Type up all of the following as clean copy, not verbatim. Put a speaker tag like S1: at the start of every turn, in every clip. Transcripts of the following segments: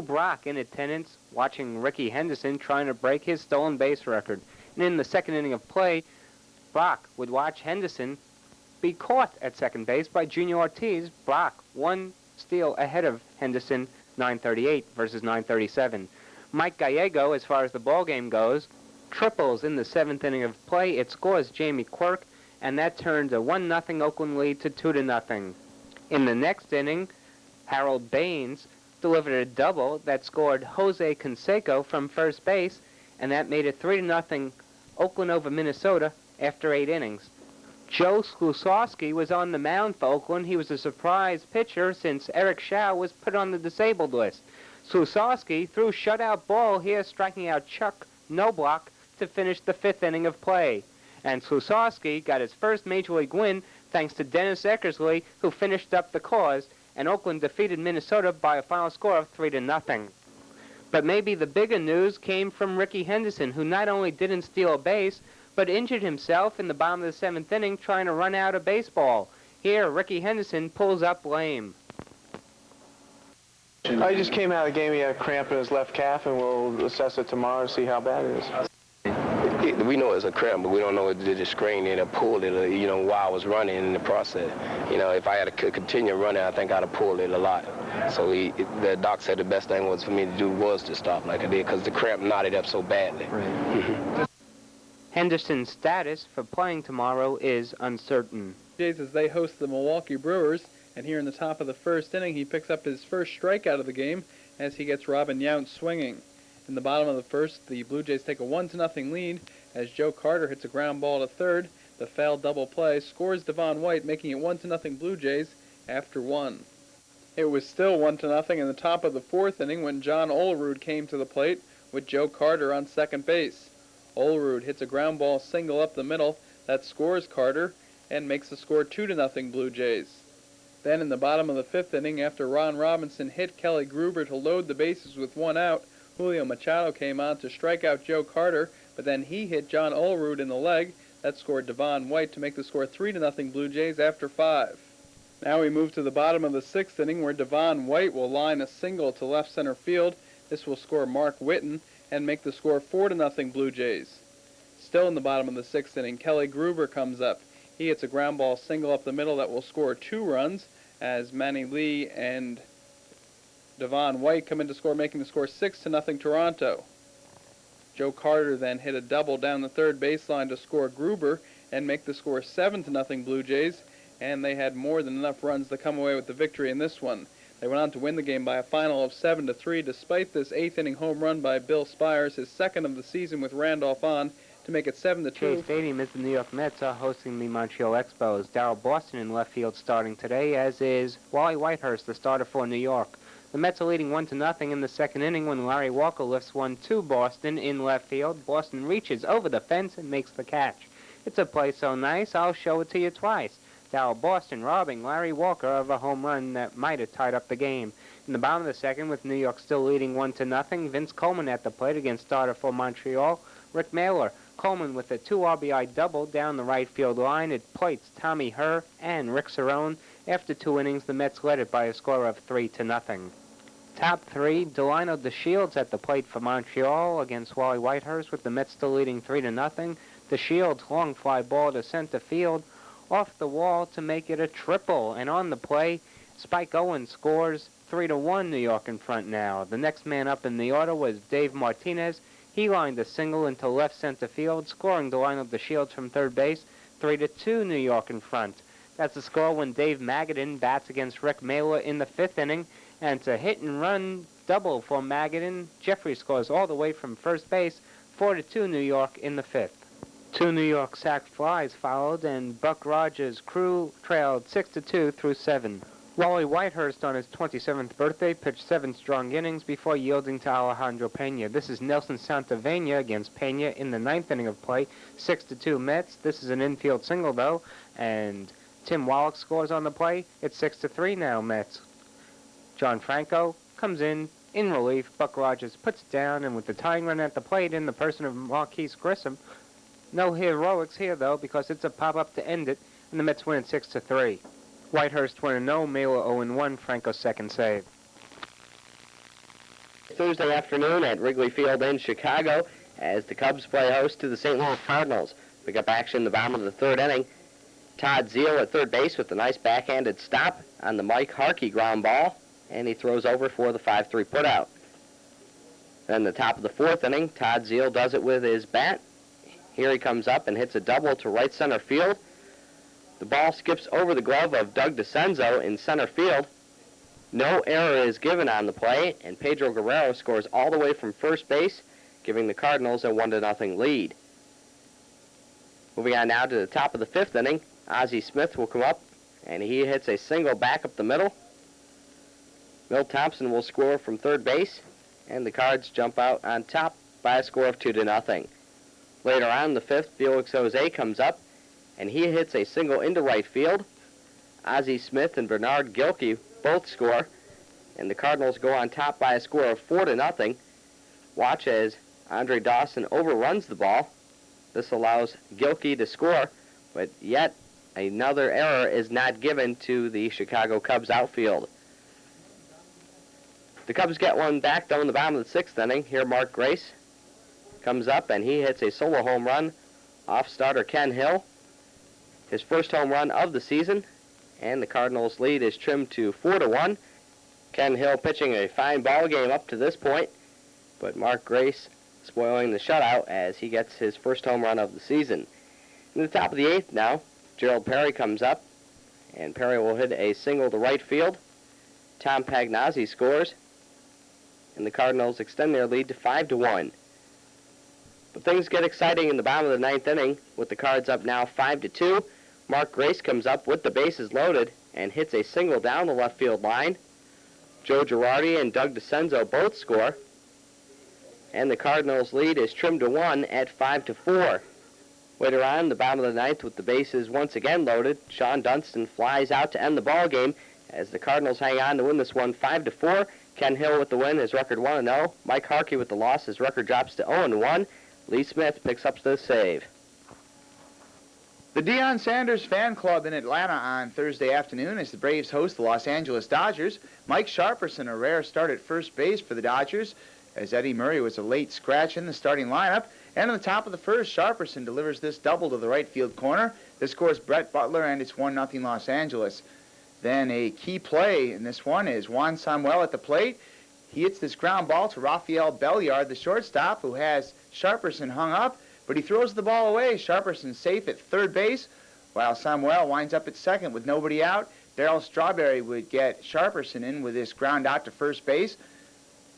S1: Brock in attendance watching Ricky Henderson trying to break his stolen base record. And in the second inning of play, Brock would watch Henderson be caught at second base by Junior Ortiz. Brock one steal ahead of Henderson, 938 versus 937. Mike Gallego, as far as the ball game goes, triples in the seventh inning of play. It scores Jamie Quirk, and that turns a 1-0 Oakland lead to 2-0. In the next inning, Harold Baines delivered a double that scored Jose Canseco from first base, and that made it 3-0 Oakland over Minnesota after 8 innings. Joe Sklusowski was on the mound for Oakland. He was a surprise pitcher since Eric Shaw was put on the disabled list. Sklusowski threw shutout ball here, striking out Chuck Knobloch to finish the 5th inning of play. And Sklusowski got his first Major League win thanks to Dennis Eckersley, who finished up the cause, and Oakland defeated Minnesota by a final score of 3-0. But maybe the bigger news came from Ricky Henderson, who not only didn't steal a base, but injured himself in the bottom of the 7th inning trying to run out a baseball. Here, Ricky Henderson pulls up lame.
S2: I just came out of the game. He had a cramp in his left calf, and we'll assess it tomorrow to see how bad it is.
S3: We know it's a cramp, but we don't know if it just strained it or pulled it, or, while I was running in the process. If I had to continue running, I think I'd have pulled it a lot. So the doc said the best thing was for me to do was to stop like I did, because the cramp knotted up so badly.
S1: Right. Henderson's status for playing tomorrow is uncertain.
S4: As they host the Milwaukee Brewers, and here in the top of the first inning, he picks up his first strikeout of the game as he gets Robin Yount swinging. In the bottom of the first, the Blue Jays take a 1-0 lead as Joe Carter hits a ground ball to third. The foul double play scores Devon White, making it 1-0 Blue Jays after 1. It was still 1-0 in the top of the fourth inning when John Olerud came to the plate with Joe Carter on second base. Olerud hits a ground ball single up the middle that scores Carter and makes the score 2-0 Blue Jays. Then in the bottom of the fifth inning, after Ron Robinson hit Kelly Gruber to load the bases with 1 out, Julio Machado came on to strike out Joe Carter, but then he hit John Olerud in the leg. That scored Devon White to make the score 3-0 Blue Jays after 5. Now we move to the bottom of the sixth inning where Devon White will line a single to left center field. This will score Mark Whitten and make the score 4-0 Blue Jays. Still in the bottom of the sixth inning, Kelly Gruber comes up. He hits a ground ball single up the middle that will score 2 runs as Manny Lee and Devon White come in to score, making the score 6-0 Toronto. Joe Carter then hit a double down the third baseline to score Gruber and make the score 7-0 Blue Jays, and they had more than enough runs to come away with the victory in this one. They went on to win the game by a final of 7-3, despite this 8th inning home run by Bill Spires, his second of the season with Randolph on, to make it 7-2.
S1: Shea Stadium is the New York Mets are hosting the Montreal Expos. Darryl Boston in left field starting today, as is Wally Whitehurst, the starter for New York. The Mets are leading 1-0 in the second inning when Larry Walker lifts one to Boston in left field. Boston reaches over the fence and makes the catch. It's a play so nice, I'll show it to you twice. Darryl Boston robbing Larry Walker of a home run that might have tied up the game. In the bottom of the second, with New York still leading 1-0, Vince Coleman at the plate against starter for Montreal, Rick Mailer. Coleman with a 2 RBI double down the right field line. It plates Tommy Herr and Rick Cerrone. After 2 innings, the Mets led it by a score of 3-0. Top 3, Delino DeShields at the plate for Montreal against Wally Whitehurst, with the Mets still leading 3-0. DeShields long fly ball to center field, off the wall to make it a triple. And on the play, Spike Owens scores 3-1 New York in front now. The next man up in the order was Dave Martinez. He lined a single into left center field, scoring Delino DeShields from third base, 3-2 New York in front. That's the score when Dave Magadan bats against Rick Mailer in the 5th inning. And it's a hit-and-run double for Magadan. Jeffrey scores all the way from first base, 4-2 New York in the 5th. 2 New York sac flies followed, and Buck Rogers' crew trailed 6-2 through 7. Wally Whitehurst on his 27th birthday pitched 7 strong innings before yielding to Alejandro Pena. This is Nelson Santavena against Pena in the 9th inning of play, 6-2 Mets. This is an infield single, though, and Tim Wallach scores on the play. It's 6-3 now, Mets. John Franco comes in relief. Buck Rogers puts it down, and with the tying run at the plate in the person of Marquise Grissom, no heroics here, though, because it's a pop-up to end it, and the Mets win at 6-3. Whitehurst 1-0, Mailer 0-1, Franco's second save.
S5: Thursday afternoon at Wrigley Field in Chicago as the Cubs play host to the St. Louis Cardinals. Pick up action in the bottom of the third inning. Todd Zeile at third base with a nice backhanded stop on the Mike Harkey ground ball, and he throws over for the 5-3 putout. Then the top of the fourth inning, Todd Zeile does it with his bat. Here he comes up and hits a double to right center field. The ball skips over the glove of Doug DeCenzo in center field. No error is given on the play, and Pedro Guerrero scores all the way from first base, giving the Cardinals a 1-0 lead. Moving on now to the top of the fifth inning, Ozzie Smith will come up, and he hits a single back up the middle. Milt Thompson will score from third base, and the Cards jump out on top by a score of 2-0. Later on in the fifth, Felix Jose comes up, and he hits a single into right field. Ozzie Smith and Bernard Gilkey both score, and the Cardinals go on top by a score of 4-0. Watch as Andre Dawson overruns the ball. This allows Gilkey to score, but yet another error is not given to the Chicago Cubs outfield. The Cubs get one back, though, in the bottom of the sixth inning. Here Mark Grace comes up, and he hits a solo home run off starter Ken Hill, his first home run of the season, and the Cardinals' lead is trimmed to 4-1. Ken Hill pitching a fine ball game up to this point, but Mark Grace spoiling the shutout as he gets his first home run of the season. In the top of the eighth now, Gerald Perry comes up, and Perry will hit a single to right field. Tom Pagnozzi scores, and the Cardinals extend their lead to 5-1. But things get exciting in the bottom of the ninth inning with the Cards up now 5-2. Mark Grace comes up with the bases loaded and hits a single down the left field line. Joe Girardi and Doug DeCenzo both score, and the Cardinals' lead is trimmed to 1 at 5-4. Later on, in the bottom of the ninth, with the bases once again loaded, Sean Dunston flies out to end the ball game as the Cardinals hang on to win this one 5-4. Ken Hill with the win, his record 1-0. Mike Harkey with the loss, his record drops to 0-1. Lee Smith picks up the save.
S6: The Deion Sanders fan club in Atlanta on Thursday afternoon as the Braves host the Los Angeles Dodgers. Mike Sharperson, a rare start at first base for the Dodgers, as Eddie Murray was a late scratch in the starting lineup. And on the top of the first, Sharperson delivers this double to the right field corner. This scores Brett Butler, and it's 1-0 Los Angeles. Then a key play in this one is Juan Samuel at the plate. He hits this ground ball to Rafael Belliard, the shortstop, who has Sharperson hung up, but he throws the ball away. Sharperson safe at third base, while Samuel winds up at second with nobody out. Darryl Strawberry would get Sharperson in with this ground out to first base,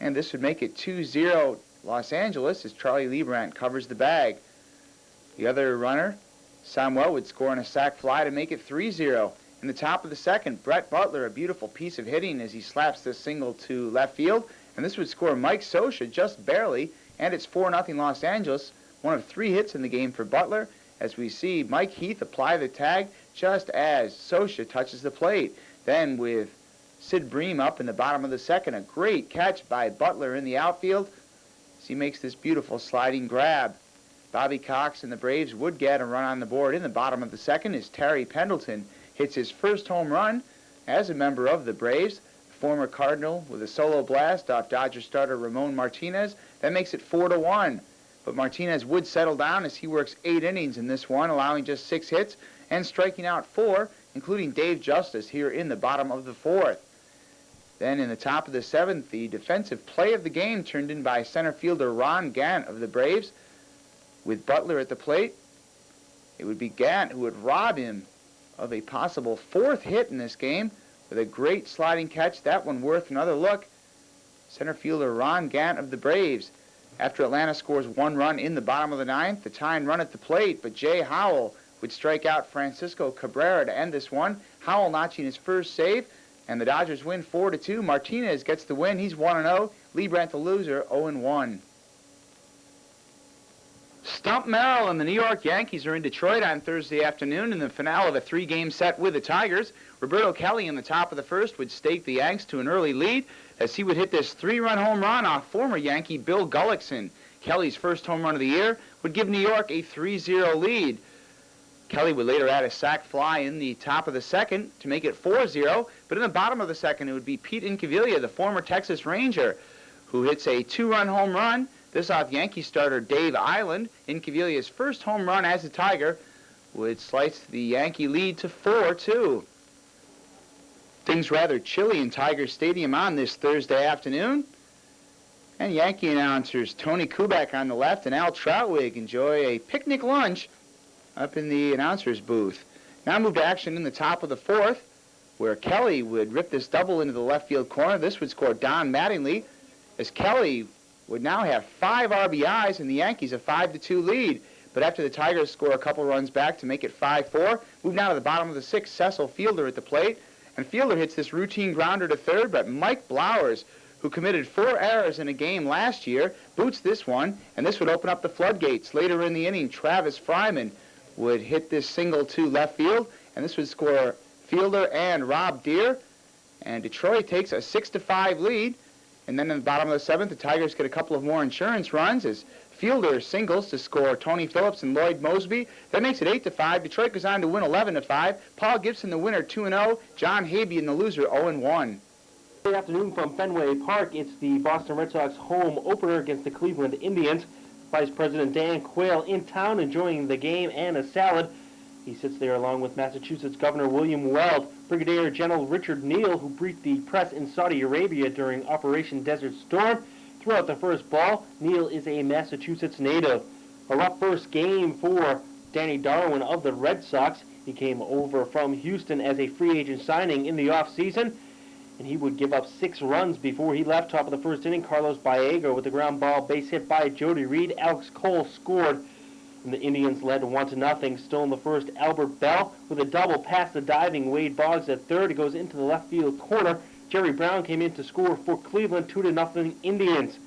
S6: and this would make it 2-0 Los Angeles as Charlie Leibrandt covers the bag. The other runner, Samuel, would score on a sac fly to make it 3-0. In the top of the second, Brett Butler, a beautiful piece of hitting as he slaps this single to left field, and this would score Mike Scioscia just barely, and it's 4-0 Los Angeles. One of 3 hits in the game for Butler, as we see Mike Heath apply the tag just as Scioscia touches the plate. Then with Sid Bream up in the bottom of the second, a great catch by Butler in the outfield as he makes this beautiful sliding grab. Bobby Cox and the Braves would get a run on the board in the bottom of the second as Terry Pendleton hits his first home run as a member of the Braves. Former Cardinal with a solo blast off Dodger starter Ramon Martinez. That makes it 4-1. But Martinez would settle down as he works 8 innings in this one, allowing just 6 hits and striking out 4, including Dave Justice here in the bottom of the fourth. Then in the top of the seventh, the defensive play of the game turned in by center fielder Ron Gant of the Braves. With Butler at the plate, it would be Gant who would rob him of a possible 4th hit in this game with a great sliding catch, that one worth another look. Center fielder Ron Gant of the Braves. After Atlanta scores 1 run in the bottom of the ninth, the tying run at the plate, but Jay Howell would strike out Francisco Cabrera to end this one. Howell notching his first save, and the Dodgers win 4-2. Martinez gets the win. He's 1-0. Leibrandt the loser, 0-1. Stump Merrill and the New York Yankees are in Detroit on Thursday afternoon in the finale of a 3-game set with the Tigers. Roberto Kelly in the top of the first would stake the Yanks to an early lead as he would hit this 3-run home run off former Yankee Bill Gullickson. Kelly's first home run of the year would give New York a 3-0 lead. Kelly would later add a sac fly in the top of the second to make it 4-0, but in the bottom of the second it would be Pete Incaviglia, the former Texas Ranger, who hits a 2-run home run. This off Yankee starter Dave Island. Incaviglia's first home run as a Tiger would slice the Yankee lead to 4-2. Things rather chilly in Tiger Stadium on this Thursday afternoon. And Yankee announcers Tony Kubek on the left and Al Troutwig enjoy a picnic lunch up in the announcer's booth. Now move to action in the top of the fourth, where Kelly would rip this double into the left field corner. This would score Don Mattingly, as Kelly would now have 5 RBIs and the Yankees a 5-2 lead. But after the Tigers score a couple runs back to make it 5-4, move now to the bottom of the sixth. Cecil Fielder at the plate, and Fielder hits this routine grounder to third, but Mike Blowers, who committed 4 errors in a game last year, boots this one, and this would open up the floodgates. Later in the inning, Travis Fryman would hit this single to left field, and this would score Fielder and Rob Deere, and Detroit takes a 6-5 lead. And then in the bottom of the seventh, the Tigers get a couple of more insurance runs as Fielder singles to score Tony Phillips and Lloyd Mosby. That makes it 8-5. Detroit goes on to win 11-5. Paul Gibson the winner 2-0. John Habian the loser 0-1.
S7: Good afternoon from Fenway Park. It's the Boston Red Sox home opener against the Cleveland Indians. Vice President Dan Quayle in town enjoying the game and a salad. He sits there along with Massachusetts Governor William Weld, Brigadier General Richard Neal, who briefed the press in Saudi Arabia during Operation Desert Storm. Throughout the first ball, Neal is a Massachusetts native. A rough first game for Danny Darwin of the Red Sox. He came over from Houston as a free agent signing in the offseason, and he would give up 6 runs before he left. Top of the first inning, Carlos Baeza with a ground ball base hit by Jody Reed. Alex Cole scored, and the Indians led 1-0. Still in the first, Albert Bell with a double past the diving Wade Boggs at third. It goes into the left field corner. Jerry Brown came in to score for Cleveland, 2-0 Indians.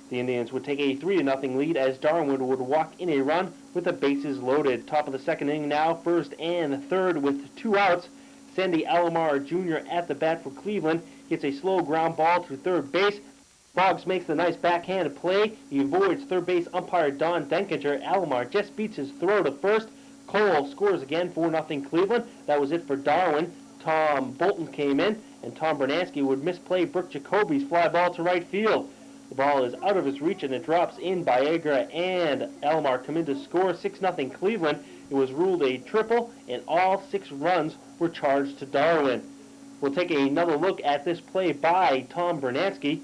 S7: The Indians would take a 3-0 lead as Darwin would walk in a run with the bases loaded. Top of the second inning now, first and third with 2 outs. Sandy Alomar Jr. at the bat for Cleveland hits a slow ground ball to third base. Boggs makes the nice backhand play. He avoids third base umpire Don Denkinger. Alomar just beats his throw to first. Cole scores again, 4-0 Cleveland. That was it for Darwin. Tom Bolton came in, and Tom Bernansky would misplay Brooke Jacoby's fly ball to right field. The ball is out of his reach, and it drops in. Baeza and Alomar come in to score, 6-0 Cleveland. It was ruled a triple, and all 6 runs were charged to Darwin. We'll take another look at this play by Tom Bernansky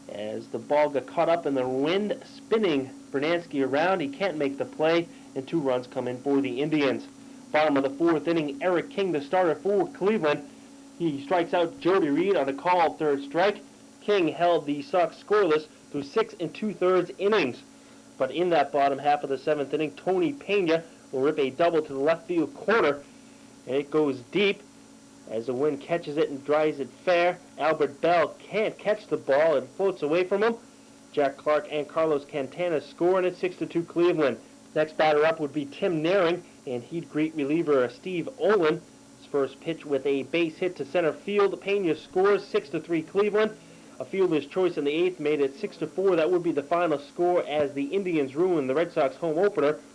S7: as the ball got caught up in the wind, spinning Bernansky around. He can't make the play, and 2 runs come in for the Indians. Bottom of the fourth inning, Eric King, the starter for Cleveland. He strikes out Jody Reed on a called third strike. King held the Sox scoreless through 6 2/3 innings. But in that bottom half of the 7th inning, Tony Pena will rip a double to the left field corner, and it goes deep as the wind catches it and drives it fair. Albert Bell can't catch the ball. It floats away from him. Jack Clark and Carlos Cantana score, and it's 6-2 Cleveland. Next batter up would be Tim Naring, and he'd greet reliever Steve Olin. His first pitch with a base hit to center field. Pena scores, 6-3 Cleveland. A fielder's choice in the 8th made it 6-4. That would be the final score as the Indians ruin the Red Sox home opener